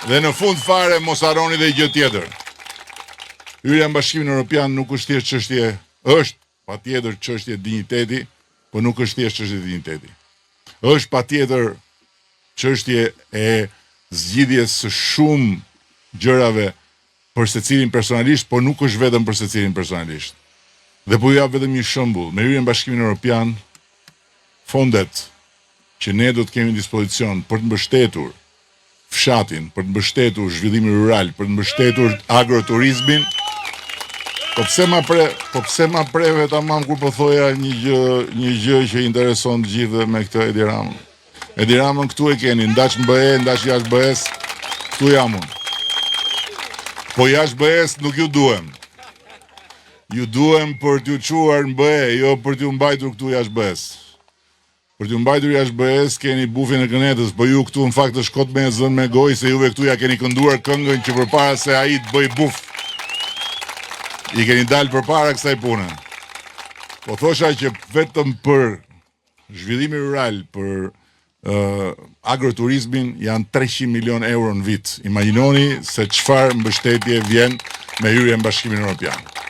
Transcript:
Dhe në fund fare mos harroni dhe gjë tjetër. Hyrja në Bashkimin Evropian nuk është thjesht çështje, është patjetër çështje dinjiteti, por nuk është thjesht çështje dinjiteti. Është patjetër çështje e zgjidhjes së shumë gjërave për secilin personalisht, por nuk është vetëm për secilin personalisht. Dhe po ju jap vetëm një shembull, me hyrjen në Bashkimin Evropian, fondet që ne do të kemi në dispozicion për të mbështetur fshatin, për të mbështetur zhvillimin rural, për të mbështetur agroturizmin. Po pse ma preve tamam kur po thoja një gjë që intereson të gjithë me këtë Edi Ramën. Edi Ramën këtu e keni, ndaç në BE, ndaç jashtë BE-s, këtu jam unë. Po jashtë BE-s nuk ju duhem. Ju duhem për t'ju quar në BE, jo për t'ju mbajtur këtu jashtë BE-s. Për t'ju mbajtur jashtë BE-s keni bufin e kënetës, po ju këtu në fakt të shkot me zën me gojë, se juve këtu ja keni kënduar këngën që përpara se ai të bëj buf. I keni dalë përpara kësaj pune. Po thosha që vetëm për zhvillimi rural, për agroturizmin janë 300 milion euro në vit. Imagjinoni se çfarë mbështetje vjen me hyrjen në Bashkimin Evropian.